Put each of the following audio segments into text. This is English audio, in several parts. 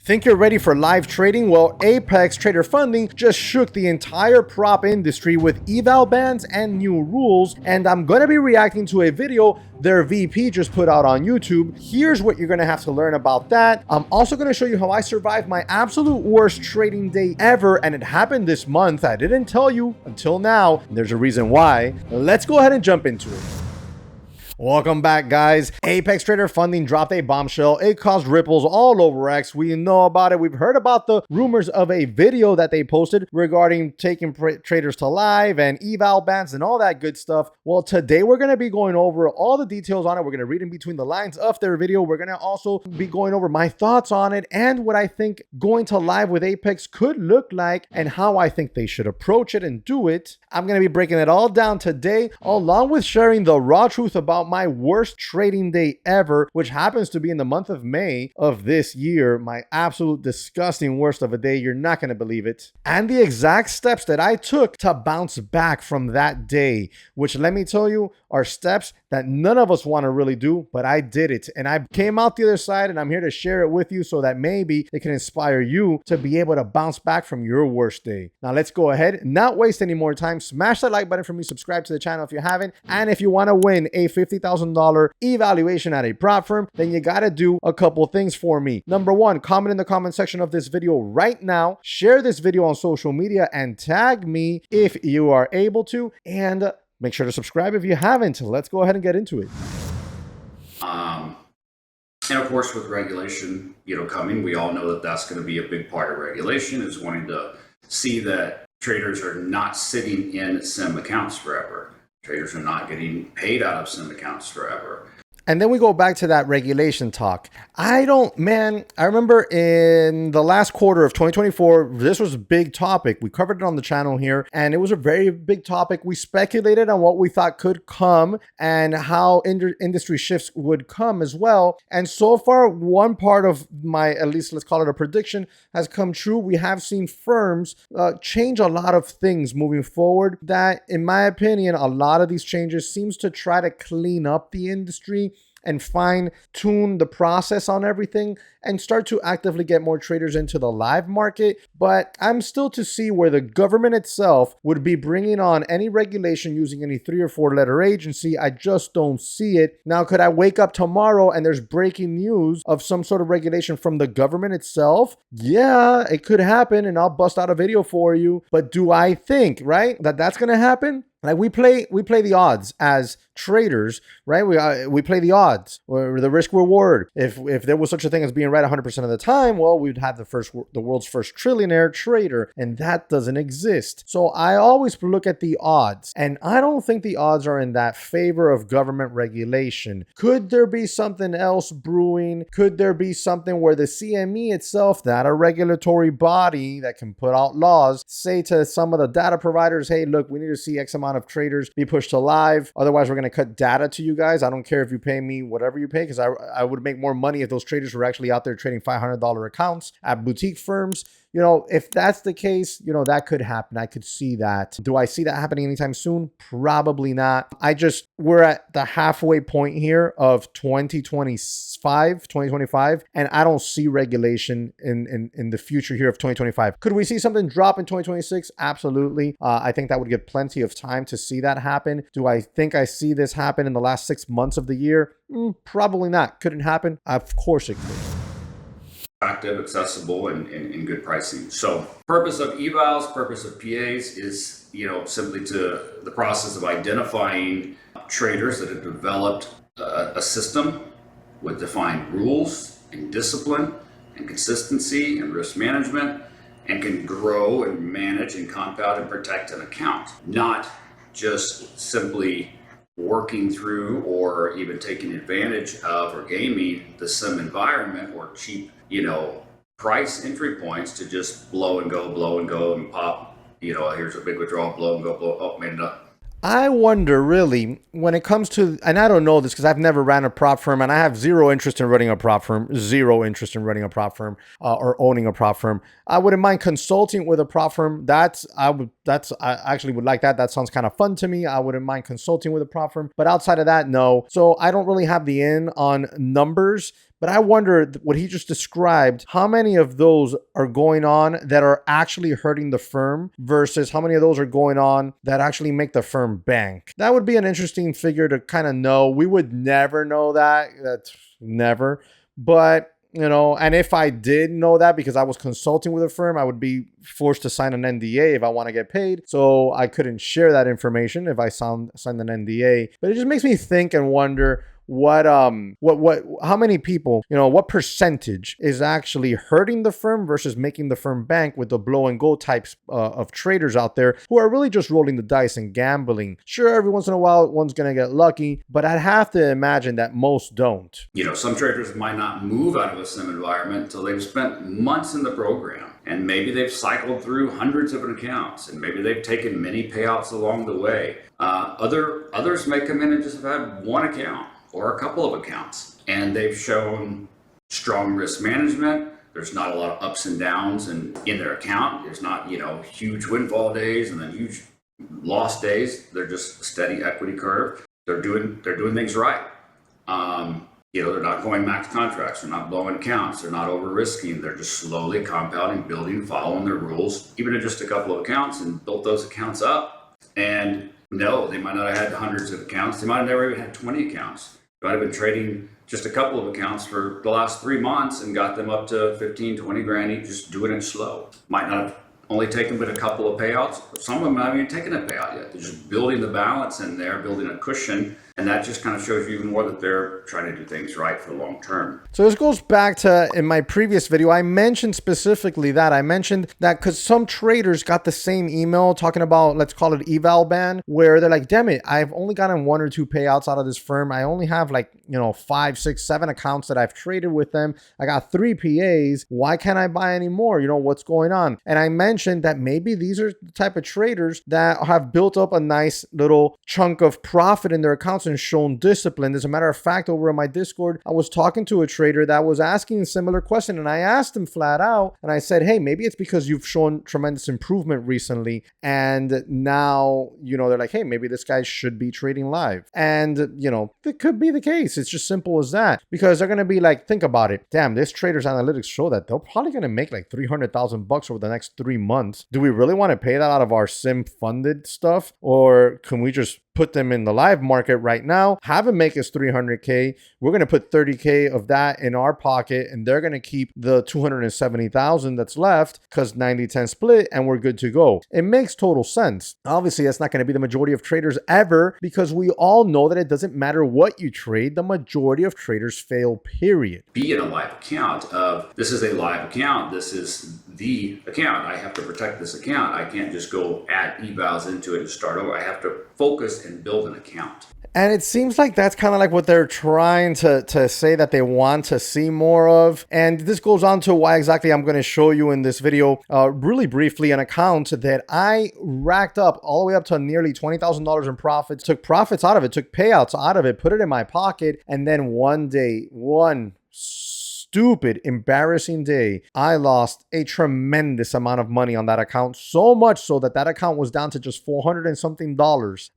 Think you're ready for live trading? Well, Apex Trader Funding just shook the entire prop industry with eval bans and new rules, and I'm going to be reacting to a video their VP just put out on YouTube. Here's what you're going to have to learn about that. I'm also going to show you how I survived my absolute worst trading day ever, and it happened this month. I didn't tell you until now, and there's a reason why. Let's go ahead and jump into it. Welcome back, guys. Apex Trader Funding dropped a bombshell. It caused ripples all over X. We know about it. We've heard about the rumors of a video that they posted regarding taking traders to live and eval bans and all that good stuff. Well, today we're going to be going over all the details on it. We're going to read in between the lines of their video. We're going to also be going over my thoughts on it and what I think going to live with Apex could look like and how I think they should approach it and do it. I'm going to be breaking it all down today, along with sharing the raw truth about my worst trading day ever, which happens to be in the month of May of this year. My absolute disgusting worst of a day. You're not going to believe it. And the exact steps that I took to bounce back from that day, which let me tell you are steps that none of us want to really do, but I did it. And I came out the other side, and I'm here to share it with you so that maybe it can inspire you to be able to bounce back from your worst day. Now let's go ahead, not waste any more time. Smash that like button for me, subscribe to the channel if you haven't. And if you want to win a $50,000 evaluation at a prop firm, then you got to do a couple things for me. Number one, comment in the comment section of this video right now, share this video on social media, and tag me if you are able to, and make sure to subscribe if you haven't. Let's go ahead and get into it. And of course, with regulation, coming, we all know that that's going to be a big part of regulation, is wanting to see that traders are not sitting in SIM accounts forever. Traders are not getting paid out of SIM accounts forever. And then we go back to that regulation talk. I remember in the last quarter of 2024, this was a big topic. We covered it on the channel here, and it was a very big topic. We speculated on what we thought could come and how industry shifts would come as well. And so far, one part of my, at least let's call it a prediction, has come true. We have seen firms change a lot of things moving forward that, in my opinion, a lot of these changes seems to try to clean up the industry and fine-tune the process on everything and start to actively get more traders into the live market. But I'm still to see where the government itself would be bringing on any regulation using any 3 or 4 letter agency. I just don't see it. Now, could I wake up tomorrow and there's breaking news of some sort of regulation from the government itself? Yeah, it could happen, and I'll bust out a video for you. But do I think, right, that that's going to happen? Like we play the odds as traders, right? We play the odds or the risk reward. If there was such a thing as being right 100% of the time, well, we'd have the world's first trillionaire trader, and that doesn't exist. So I always look at the odds, and I don't think the odds are in that favor of government regulation. Could there be something else brewing? Could there be something where the CME itself, not a regulatory body that can put out laws, say to some of the data providers, hey, look, we need to see X amount of traders be pushed to live. Otherwise, we're going to cut data to you guys. I don't care if you pay me whatever you pay, because I would make more money if those traders were actually out there trading $500 accounts at boutique firms. If that's the case, that could happen. I could see that. Do I see that happening anytime soon? Probably not. We're at the halfway point here of 2025, and I don't see regulation in the future here of 2025. Could we see something drop in 2026? Absolutely. I think that would give plenty of time to see that happen. Do I think I see this happen in the last 6 months of the year? Probably not. Could it happen? Of course it could. Active, accessible, and good pricing. So purpose of evals, purpose of PAs is, simply to the process of identifying traders that have developed a system with defined rules and discipline and consistency and risk management, and can grow and manage and compound and protect an account, not just simply working through or even taking advantage of or gaming the SIM environment or cheap, price entry points to just blow and go and pop, here's a big withdrawal, blow and go, oh, made it up. I wonder really when it comes to, and I don't know this because I've never ran a prop firm, and I have zero interest in running a prop firm, or owning a prop firm. I wouldn't mind consulting with a prop firm. I actually would like that. That sounds kind of fun to me. I wouldn't mind consulting with a prop firm, but outside of that, no. So I don't really have the in on numbers. But I wonder what he just described, how many of those are going on that are actually hurting the firm versus how many of those are going on that actually make the firm bank. That would be an interesting figure to kind of know. We would never know that. That's never. But and if I did know that because I was consulting with a firm, I would be forced to sign an NDA if I want to get paid. So I couldn't share that information if I signed an NDA. But it just makes me think and wonder how many people, what percentage is actually hurting the firm versus making the firm bank with the blow and go types of traders out there who are really just rolling the dice and gambling. Sure, every once in a while, one's going to get lucky, but I'd have to imagine that most don't. Some traders might not move out of a sim environment until they've spent months in the program. And maybe they've cycled through hundreds of accounts, and maybe they've taken many payouts along the way. Others may come in and just have had one account or a couple of accounts, and they've shown strong risk management. There's not a lot of ups and downs in their account. There's not, huge windfall days and then huge loss days. They're just a steady equity curve. They're doing things right. They're not going max contracts. They're not blowing accounts. They're not over risking. They're just slowly compounding, building, following their rules, even in just a couple of accounts, and built those accounts up. And no, they might not have had hundreds of accounts. They might have never even had 20 accounts. They might have been trading just a couple of accounts for the last 3 months and got them up to 15, 20 grand each, just doing it slow. Might not have only taken but a couple of payouts. Some of them haven't even taken a payout yet. They're just building the balance in there, building a cushion. And that just kind of shows you even more that they're trying to do things right for the long term. So this goes back to, in my previous video, I mentioned specifically that. I mentioned that because some traders got the same email talking about, let's call it eval ban, where they're like, damn it, I've only gotten 1 or 2 payouts out of this firm. I only have 5, 6, 7 accounts that I've traded with them. I got 3 PAs. Why can't I buy any more? What's going on? And I mentioned that maybe these are the type of traders that have built up a nice little chunk of profit in their accounts and shown discipline. As a matter of fact, over in my Discord, I was talking to a trader that was asking a similar question, and I asked him flat out, and I said, hey, maybe it's because you've shown tremendous improvement recently, and now, they're like, hey, maybe this guy should be trading live. And, it could be the case. It's just simple as that, because they're going to be like, think about it. Damn, this trader's analytics show that they're probably going to make like $300,000 over the next 3 months. Do we really want to pay that out of our sim funded stuff? Or can we just put them in the live market right now, have them make us 300K. We're going to put 30K of that in our pocket, and they're going to keep the 270,000 that's left because 90-10 split, and we're good to go. It makes total sense. Obviously, that's not going to be the majority of traders ever, because we all know that it doesn't matter what you trade. The majority of traders fail, period. Be in a live account of, this is a live account. This is the account. I have to protect this account. I can't just go add evals into it and start over. I have to focus and build an account. And it seems like that's kind of like what they're trying to say that they want to see more of. And this goes on to why exactly I'm going to show you in this video, really briefly, an account that I racked up all the way up to nearly $20,000 in profits, took profits out of it, took payouts out of it, put it in my pocket. And then one day, one stupid, embarrassing day, I lost a tremendous amount of money on that account. So much so that account was down to just $400 and something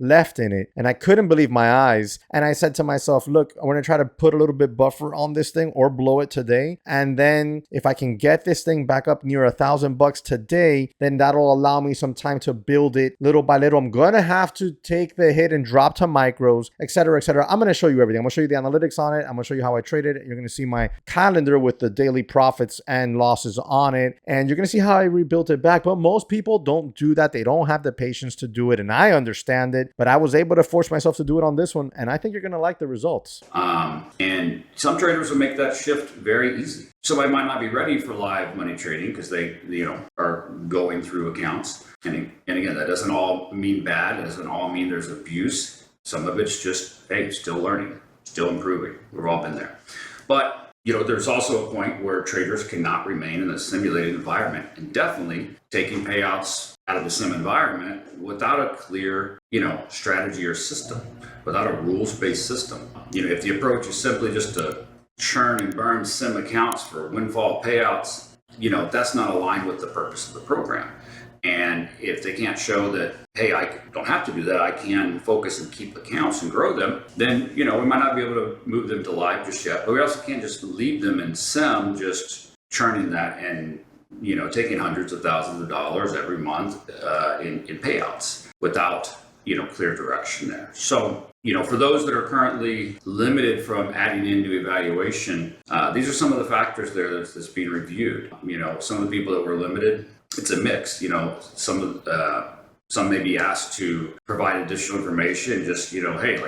left in it. And I couldn't believe my eyes. And I said to myself, look, I'm going to try to put a little bit buffer on this thing or blow it today. And then if I can get this thing back up near $1,000 today, then that'll allow me some time to build it little by little. I'm going to have to take the hit and drop to micros, etc., etc. I'm going to show you everything. I'm going to show you the analytics on it. I'm going to show you how I traded it. You're going to see my calendar with the daily profits and losses on it, and you're going to see how I rebuilt it back. But most people don't do that. They don't have the patience to do it, and I understand it, but I was able to force myself to do it on this one, and I think you're going to like the results. And some traders will make that shift very easy. Somebody might not be ready for live money trading because they are going through accounts, and again, that doesn't all mean bad. It doesn't all mean there's abuse. Some of it's just, hey, still learning, still improving. We've all been there. But there's also a point where traders cannot remain in a simulated environment, and definitely taking payouts out of the sim environment without a clear, strategy or system, without a rules-based system. If the approach is simply just to churn and burn sim accounts for windfall payouts, that's not aligned with the purpose of the program. And if they can't show that, hey, I don't have to do that, I can focus and keep accounts and grow them, then, we might not be able to move them to live just yet. But we also can't just leave them in SIM, just churning that and, taking hundreds of thousands of dollars every month in payouts without, clear direction there. So, for those that are currently limited from adding in new evaluation, these are some of the factors there that's being reviewed. Some of the people that were limited, it's a mix. Some may be asked to provide additional information, just, hey,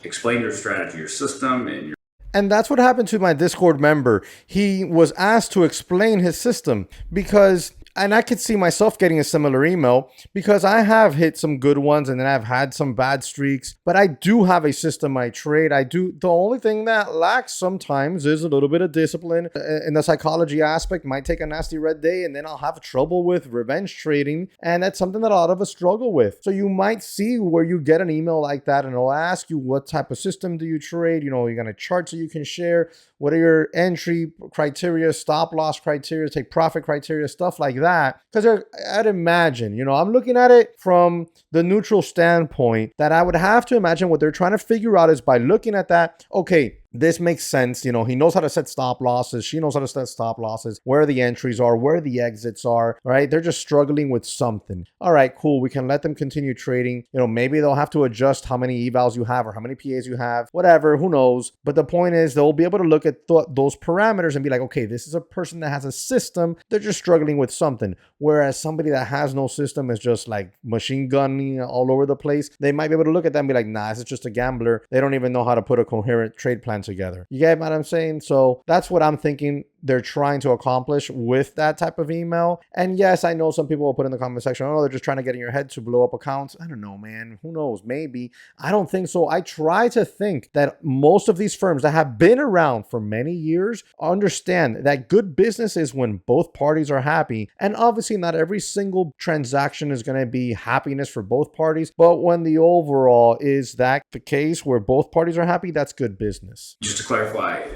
explain your strategy, your system, and your. And that's what happened to my Discord member. He was asked to explain his system because, and I could see myself getting a similar email because I have hit some good ones and then I've had some bad streaks, but I do have a system I trade. The only thing that lacks sometimes is a little bit of discipline in the psychology aspect. Might take a nasty red day and then I'll have trouble with revenge trading. And that's something that a lot of us struggle with. So you might see where you get an email like that and it'll ask you what type of system do you trade? You're going to chart so you can share. What are your entry criteria, stop loss criteria, take profit criteria, stuff like that. Because I'd imagine, I'm looking at it from the neutral standpoint that I would have to imagine what they're trying to figure out is by looking at that, okay, this makes sense. He knows how to set stop losses. She knows how to set stop losses, where the entries are, where the exits are, right? They're just struggling with something. All right, cool. We can let them continue trading. Maybe they'll have to adjust how many evals you have or how many PAs you have, whatever, who knows? But the point is they'll be able to look at those parameters and be like, okay, this is a person that has a system. They're just struggling with something. Whereas somebody that has no system is just like machine gunning all over the place. They might be able to look at that and be like, nah, this is just a gambler. They don't even know how to put a coherent trade plan together. You get what I'm saying? So that's what I'm thinking they're trying to accomplish with that type of email. And yes, I know some people will put in the comment section, oh, they're just trying to get in your head to blow up accounts. I don't know, man. Who knows? Maybe. I don't think so. I try to think that most of these firms that have been around for many years understand that good business is when both parties are happy. And obviously not every single transaction is going to be happiness for both parties. But when the overall is that the case where both parties are happy, that's good business. Just to clarify,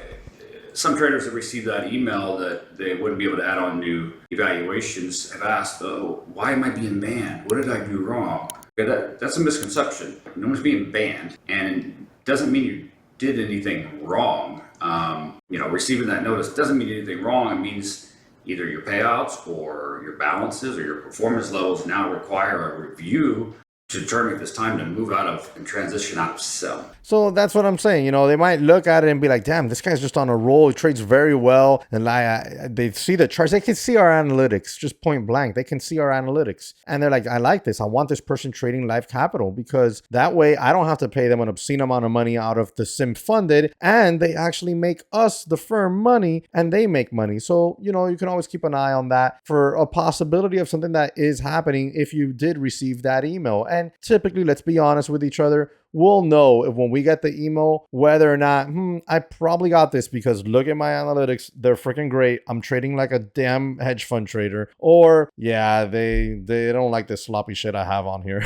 some traders that received that email that they wouldn't be able to add on new evaluations have asked, oh, why am I being banned? What did I do wrong? Okay, that's a misconception. No one's being banned, and it doesn't mean you did anything wrong. Receiving that notice doesn't mean anything wrong. It means either your payouts or your balances or your performance levels now require a review to determine if it's time to move out of and transition out of sell. So that's what I'm saying. They might look at it and be like, damn, this guy's just on a roll. He trades very well. And they see the charts. They can see our analytics, just point blank. They can see our analytics. And they're like, I like this. I want this person trading live capital because that way I don't have to pay them an obscene amount of money out of the sim funded. And they actually make us, the firm, money and they make money. So, you can always keep an eye on that for a possibility of something that is happening if you did receive that email. And typically, let's be honest with each other, we'll know if when we get the email whether or not, I probably got this because look at my analytics. They're freaking great. I'm trading like a damn hedge fund trader. Or, yeah, they don't like this sloppy shit I have on here.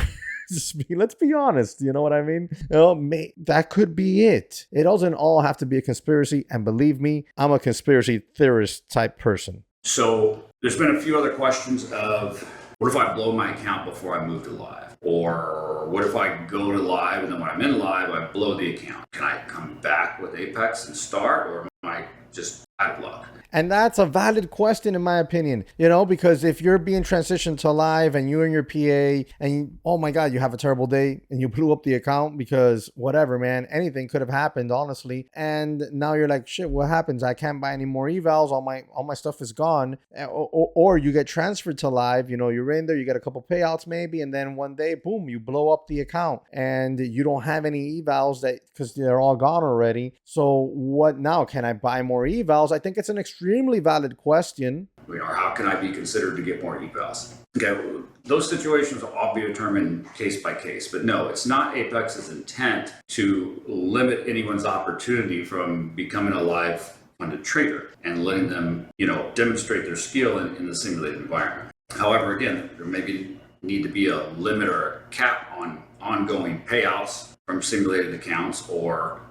Let's be honest. You know what I mean? That could be it. It doesn't all have to be a conspiracy. And believe me, I'm a conspiracy theorist type person. So there's been a few other questions of, what if I blow my account before I move to live? Or what if I go to live and then when I'm in live, I blow the account? Can I come back with Apex and start, or am I just out of luck? And that's a valid question in my opinion, because if you're being transitioned to live and you and your PA and oh my God, you have a terrible day and you blew up the account because whatever, man, anything could have happened, honestly. And now you're like, shit, what happens? I can't buy any more evals. All my stuff is gone. Or you get transferred to live, you're in there, you get a couple payouts maybe. And then one day, boom, you blow up the account and you don't have any evals because they're all gone already. So what now? Can I buy more evals? I think it's an extremely valid question. How can I be considered to get more evals? Okay, those situations will all be determined case by case, but no, it's not Apex's intent to limit anyone's opportunity from becoming a live funded trader and letting them, demonstrate their skill in the simulated environment. However, again, there maybe need to be a limit or a cap on ongoing payouts from simulated accounts or,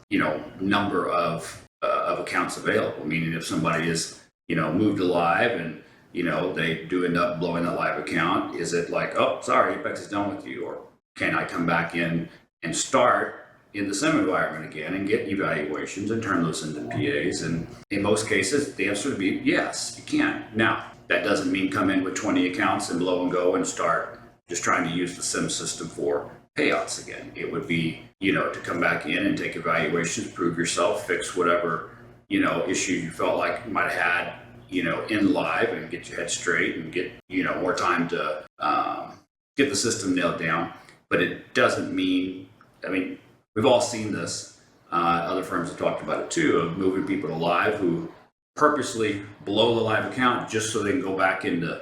number of accounts available, meaning if somebody is moved to live and they do end up blowing that live account. Is it like, oh, sorry, Apex is done with you? Or can I come back in and start in the sim environment again and get evaluations and turn those into PAs? And in most cases, the answer would be yes, you can. Now, that doesn't mean come in with 20 accounts and blow and go and start just trying to use the sim system for payouts again. It would be, to come back in and take evaluations, prove yourself, fix whatever, issue you felt like you might have had, in live, and get your head straight and get, more time to get the system nailed down. But it doesn't mean, we've all seen this. Other firms have talked about it too, of moving people to live who purposely blow the live account just so they can go back into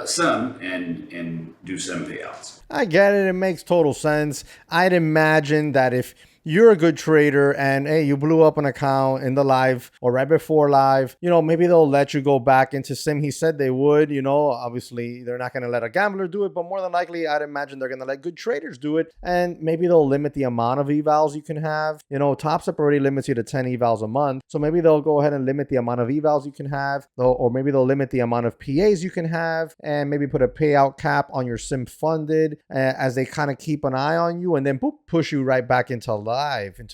sim and do sim payouts. I get it. It makes total sense. I'd imagine that if you're a good trader and hey, you blew up an account in the live or right before live, maybe they'll let you go back into sim. He said they would, obviously they're not going to let a gambler do it, but more than likely, I'd imagine they're going to let good traders do it. And maybe they'll limit the amount of evals you can have. Top Step already limits you to 10 evals a month. So maybe they'll go ahead and limit the amount of evals you can have, or maybe they'll limit the amount of PAs you can have, and maybe put a payout cap on your sim funded as they kind of keep an eye on you, and then push you right back into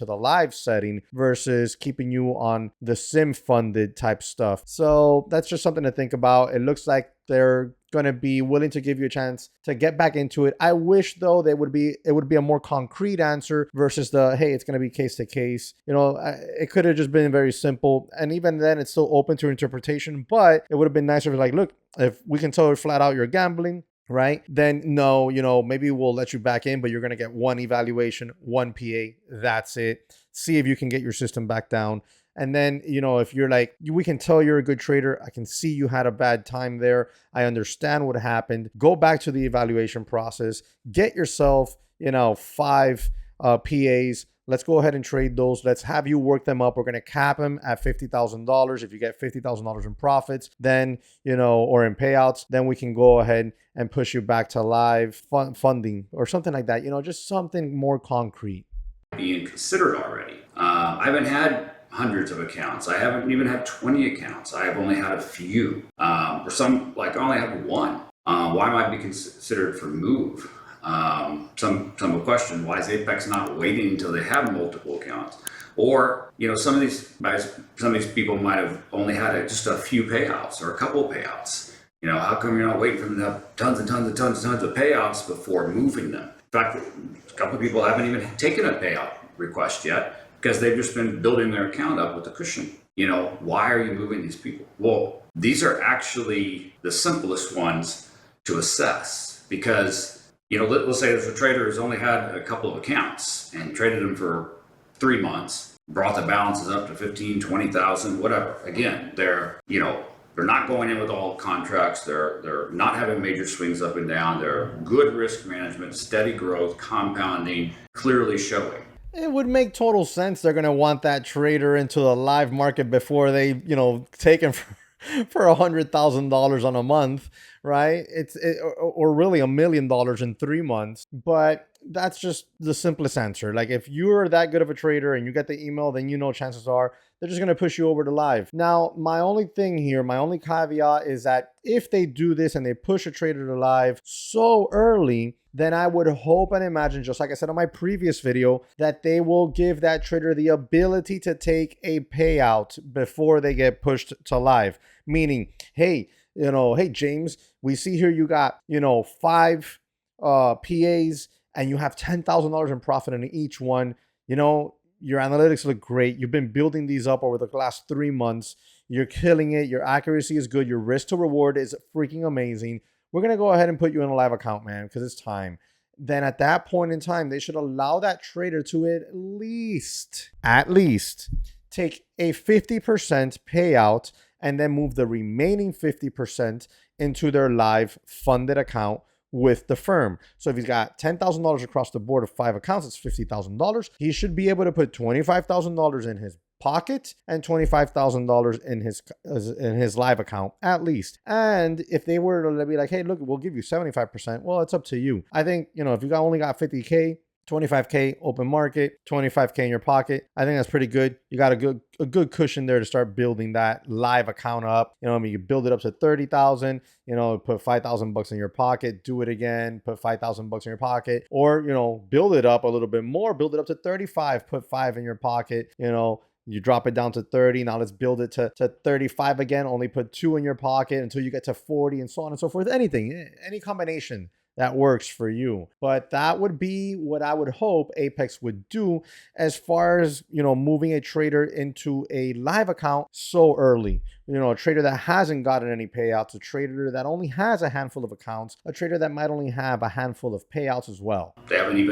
the live setting versus keeping you on the sim funded type stuff. So that's just something to think about. It looks like they're going to be willing to give you a chance to get back into it. I wish though it would be a more concrete answer versus the, hey, it's going to be case to case. It could have just been very simple. And even then it's still open to interpretation, but it would have been nicer if like, look, if we can tell her flat out you're gambling, right? Then no, maybe we'll let you back in, but you're going to get one evaluation, one PA. That's it. See if you can get your system back down. And then, if you're like, we can tell you're a good trader. I can see you had a bad time there. I understand what happened. Go back to the evaluation process. Get yourself, 5 PAs. Let's go ahead and trade those. Let's have you work them up. We're going to cap them at $50,000. If you get $50,000 in profits, then, or in payouts, then we can go ahead and push you back to live funding or something like that. Just something more concrete. Being considered already. I haven't had hundreds of accounts. I haven't even had 20 accounts. I have only had a few. Or some, like I only have one. Why might I be considered for move? Some will question, why is Apex not waiting until they have multiple accounts? Or, some of these people might have only had just a few payouts or a couple of payouts. How come you're not waiting for them to have tons and tons and tons and tons of payouts before moving them? In fact, a couple of people haven't even taken a payout request yet because they've just been building their account up with a cushion. Why are you moving these people? Well, these are actually the simplest ones to assess because let's say there's a trader who's only had a couple of accounts and traded them for 3 months, brought the balances up to 15, 20,000, whatever. Again, they're not going in with all contracts. They're not having major swings up and down. They're good risk management, steady growth, compounding, clearly showing. It would make total sense. They're going to want that trader into the live market before they, take him for $100,000 on a month, right? Or really $1 million in 3 months. But that's just the simplest answer. Like if you're that good of a trader and you get the email, then chances are they're just going to push you over to live. Now, my only caveat is that if they do this and they push a trader to live so early, then I would hope and imagine, just like I said on my previous video, that they will give that trader the ability to take a payout before they get pushed to live. Meaning, hey, James, we see here you got, 5 PAs and you have $10,000 in profit in each one. Your analytics look great. You've been building these up over the last 3 months. You're killing it. Your accuracy is good. Your risk to reward is freaking amazing. We're going to go ahead and put you in a live account, man, because it's time. Then at that point in time, they should allow that trader to at least take a 50% payout and then move the remaining 50% into their live funded account with the firm. So if he's got $10,000 across the board of 5 accounts, it's $50,000. He should be able to put $25,000 in his pocket and $25,000 in his live account at least. And if they were to be like, hey, look, we'll give you 75%, well, it's up to you. I think, if you only got 50K, 25K open market, 25K in your pocket. I think that's pretty good. You got a good cushion there to start building that live account up. I mean, you build it up to 30,000, put 5,000 bucks in your pocket, do it again, put 5,000 bucks in your pocket, or, build it up a little bit more, build it up to 35, put 5 in your pocket, you drop it down to 30. Now let's build it to 35 again, only put 2 in your pocket until you get to 40 and so on and so forth. Anything, any combination that works for you. But that would be what I would hope Apex would do as far as, moving a trader into a live account so early. A trader that hasn't gotten any payouts, a trader that only has a handful of accounts, a trader that might only have a handful of payouts as well. They've only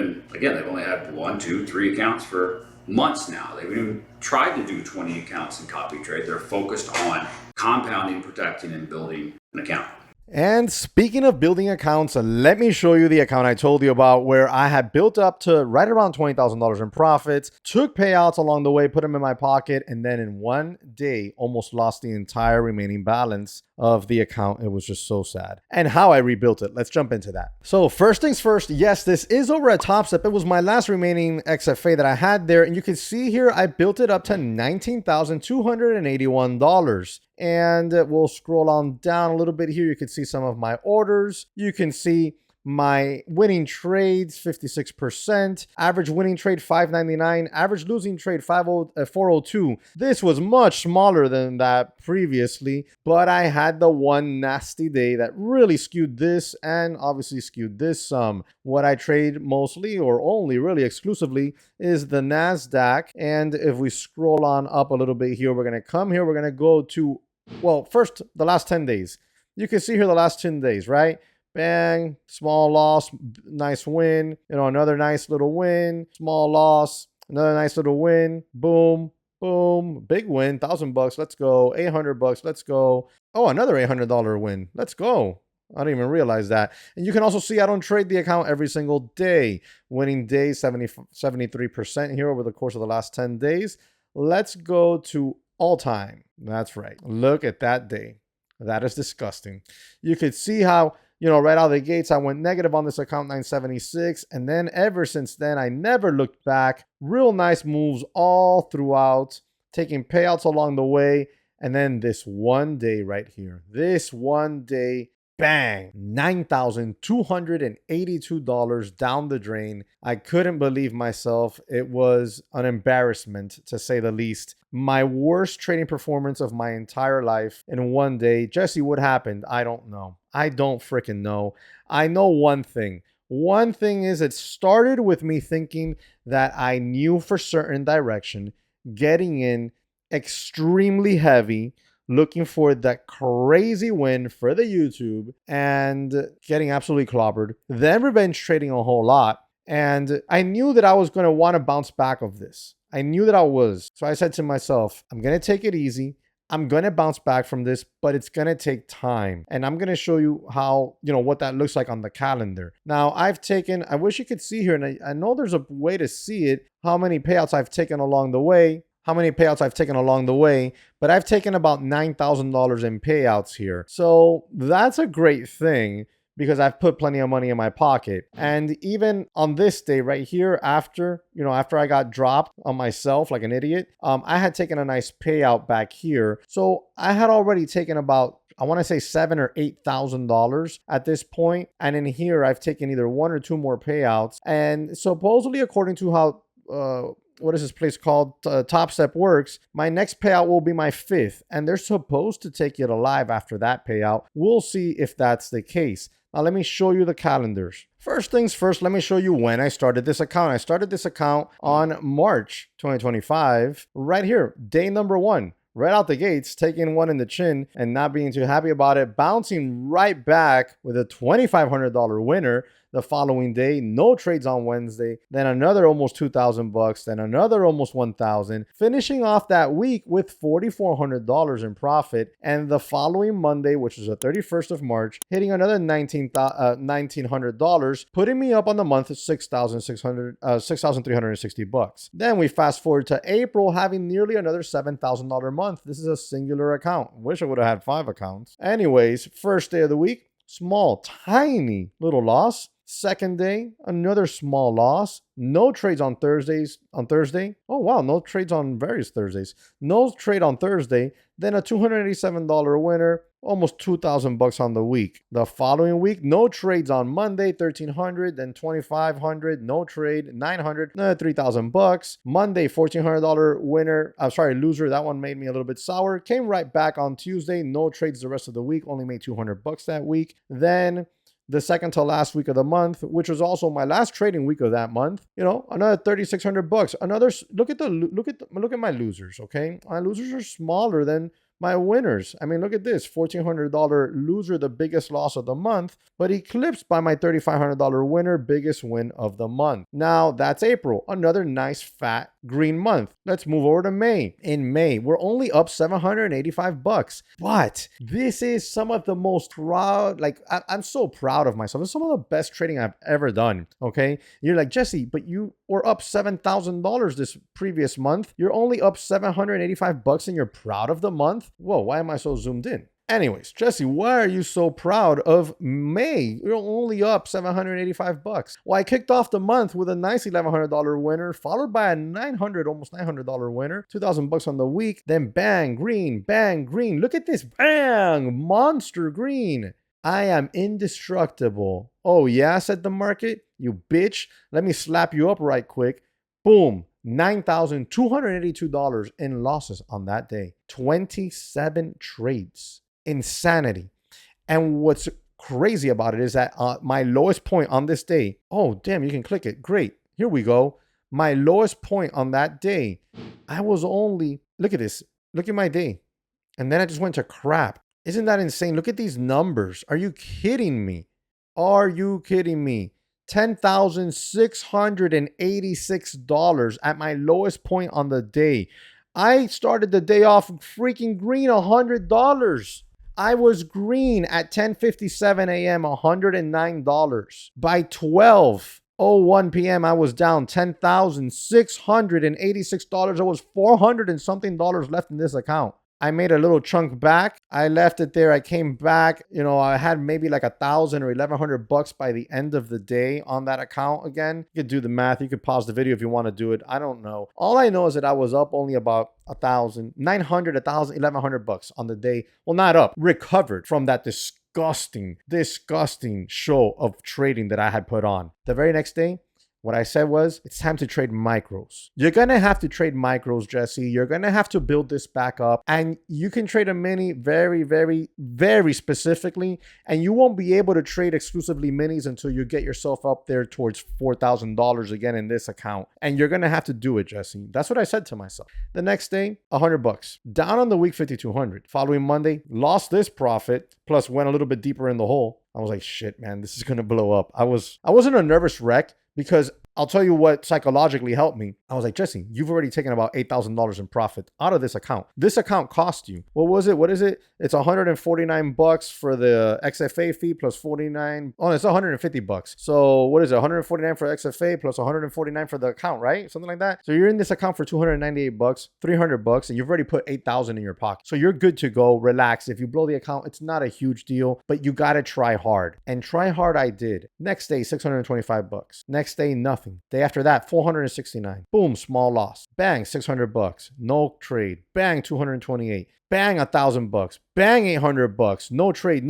had 1, 2, 3 accounts for months now. They've even tried to do 20 accounts in copy trade. They're focused on compounding, protecting, and building an account. And speaking of building accounts, let me show you the account I told you about where I had built up to right around $20,000 in profits, took payouts along the way, put them in my pocket, and then in one day almost lost the entire remaining balance of the account. It was just so sad. And how I rebuilt it. Let's jump into that. So first things first, yes, this is over at Top Step. It was my last remaining XFA that I had there. And you can see here, I built it up to $19,281. And we'll scroll on down a little bit here. You can see some of my orders. You can see my winning trades, 56%. Average winning trade, 599. Average losing trade, 402. This was much smaller than that previously, but I had the one nasty day that really skewed this and obviously skewed this some. What I trade mostly or only really exclusively is the NASDAQ. And if we scroll on up a little bit here, we're going to come here. We're going to go to, well, first, the last 10 days. You can see here the last 10 days, right? Bang, small loss, nice win, another nice little win, small loss, another nice little win, boom, boom, big win, $1,000, let's go, $800, let's go. Oh, another $800 win, let's go. I didn't even realize that. And you can also see I don't trade the account every single day. Winning days, 73% here over the course of the last 10 days. Let's go to all time. That's right. Look at that day. That is disgusting. You could see how, right out of the gates, I went negative on this account, 976. And then ever since then, I never looked back. Real nice moves all throughout, taking payouts along the way. And then this one day right here, this one day, bang, $9,282 down the drain. I couldn't believe myself. It was an embarrassment, to say the least. My worst trading performance of my entire life in one day. Jesse, what happened? I don't know. I don't freaking know. I know one thing. One thing is it started with me thinking that I knew for certain direction, getting in extremely heavy, looking for that crazy win for the YouTube and getting absolutely clobbered. Then revenge trading a whole lot. And I knew that I was going to want to bounce back of this. I knew that I was. So I said to myself, I'm going to take it easy. I'm going to bounce back from this, but it's going to take time. And I'm going to show you how, what that looks like on the calendar. Now, I've taken, I wish you could see here, and I know there's a way to see it, how many payouts I've taken along the way. But I've taken about $9,000 in payouts here. So that's a great thing because I've put plenty of money in my pocket. And even on this day right here, after I got dropped on myself like an idiot, I had taken a nice payout back here. So I had already taken about, I want to say $7,000 or $8,000 at this point. And in here, I've taken either 1 or 2 more payouts. And supposedly, according to how, what is this place called? Top Step works. My next payout will be my 5th, and they're supposed to take it alive after that payout. We'll see if that's the case. Now, let me show you the calendars. First things first, let me show you when I started this account. I started this account on March 2025, right here, day number 1. Right out the gates, taking one in the chin and not being too happy about it, bouncing right back with a $2,500 winner the following day. No trades on Wednesday. Then another almost $2,000. Then another almost $1,000. Finishing off that week with $4,400 in profit. And the following Monday, which is the 31st of March, hitting another $1,900, putting me up on the month of $6,360. Then we fast forward to April, having nearly another $7,000 month. This is a singular account. Wish I would have had 5 accounts. Anyways, first day of the week, small, tiny little loss. Second day, another small loss. No trades on Thursday. Oh wow, no trades on various Thursdays. No trade on Thursday. Then a $287 winner, almost $2,000 on the week. The following week, no trades on Monday, $1,300, then $2,500, no trade, $900, another $3,000. Monday, $1,400 winner. I'm sorry, loser. That one made me a little bit sour. Came right back on Tuesday. No trades the rest of the week. Only made $200 that week. Then the second to last week of the month, which was also my last trading week of that month, another $3,600. Another look at my losers. Okay, my losers are smaller than my winners. I mean, look at this $1,400 loser, the biggest loss of the month, but eclipsed by my $3,500 winner, biggest win of the month. Now that's April, another nice fat green month. Let's move over to May. In May, we're only up $785, but this is some of the most proud, I'm so proud of myself. It's some of the best trading I've ever done. Okay. You're like, Jesse, but you were up $7,000 this previous month. You're only up $785 and you're proud of the month. Whoa, why am I so zoomed in? Anyways, Jesse, why are you so proud of May? You're only up $785. Well, I kicked off the month with a nice $1,100 winner, followed by a almost $900 winner, $2,000 on the week. Then bang, green, bang, green. Look at this, bang, monster green. I am indestructible. Oh yeah, said the market, you bitch. Let me slap you up right quick. Boom. $9,282 in losses on that day. 27 trades. Insanity. And what's crazy about it is that my lowest point on this day, oh, damn, you can click it. Great. Here we go. My lowest point on that day, I was only, look at this. Look at my day. And then I just went to crap. Isn't that insane? Look at these numbers. Are you kidding me? Are you kidding me? $10,686 at my lowest point on the day. I started the day off freaking green, $100. I was green at 10:57 a.m., $109. By 12:01 p.m., I was down $10,686. There was $400 and something left in this account. I made a little chunk back. I left it there. I came back. I had maybe like $1,000 or $1,100 by the end of the day on that account again. You could do the math. You could pause the video if you want to do it. I don't know. All I know is that I was up only about $1,900, $1,000, $1,100 on the day. Well, not up, recovered from that disgusting show of trading that I had put on. The very next day, what I said was, it's time to trade micros. You're going to have to trade micros, Jesse. You're going to have to build this back up. And you can trade a mini very, very, very specifically. And you won't be able to trade exclusively minis until you get yourself up there towards $4,000 again in this account. And you're going to have to do it, Jesse. That's what I said to myself. The next day, $100. Down on the week, $5,200. Following Monday, lost this profit, plus went a little bit deeper in the hole. I was like, shit, man, this is going to blow up. I wasn't a nervous wreck. Because I'll tell you what psychologically helped me. I was like, Jesse, you've already taken about $8,000 in profit out of this account. This account cost you. What was it? What is it? It's $149 for the XFA fee plus 49. Oh, it's $150. So what is it? $149 for XFA plus $149 for the account, right? Something like that. So you're in this account for $298, $300, and you've already put $8,000 in your pocket. So you're good to go. Relax. If you blow the account, it's not a huge deal, but you got to try hard. And try hard I did. Next day, $625. Next day, nothing. Day after that, $469. Boom, small loss. Bang, $600. No trade. Bang, $228. Bang, $1,000. Bang, $800. No trade,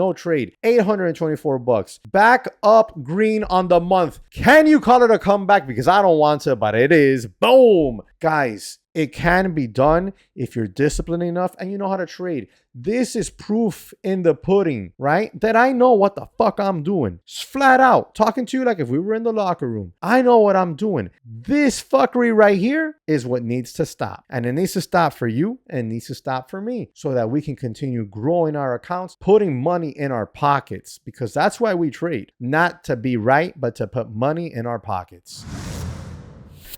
$824. Back up green on the month. Can you call it a comeback? Because I don't want to, but it is. Boom. Guys, it can be done if you're disciplined enough and you know how to trade. This is proof in the pudding, right? That I know what the fuck I'm doing. Flat out. Talking to you like if we were in the locker room. I know what I'm doing. This fuckery right here is what needs to stop. And it needs to stop for you and it needs to stop for me so that we can continue growing our accounts, putting money in our pockets, because that's why we trade. Not to be right, but to put money in our pockets.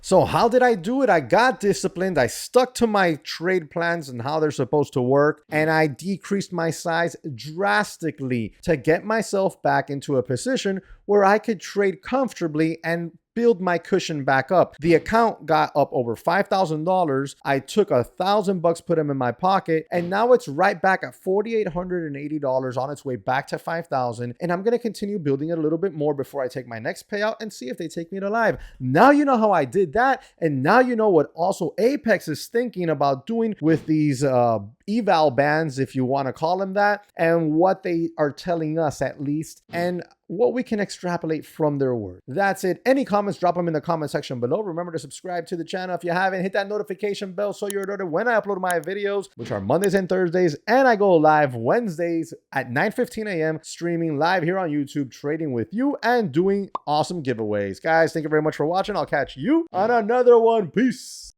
So how did I do it? I got disciplined. I stuck to my trade plans and how they're supposed to work. And I decreased my size drastically to get myself back into a position where I could trade comfortably and build my cushion back up. The account got up over $5,000. I took $1,000, put them in my pocket, and now it's right back at $4,880 on its way back to $5,000. And I'm going to continue building it a little bit more before I take my next payout and see if they take me to live. Now you know how I did that. And now you know what also Apex is thinking about doing with these eval bands, if you want to call them that, and what they are telling us at least, and what we can extrapolate from their word. That's it. Any comments, drop them in the comment section below. Remember to subscribe to the channel if you haven't. Hit that notification bell so you're alerted when I upload my videos, which are Mondays and Thursdays, and I go live Wednesdays at 9:15 a.m. streaming live here on YouTube, trading with you and doing awesome giveaways. Guys, thank you very much for watching. I'll catch you on another one. Peace.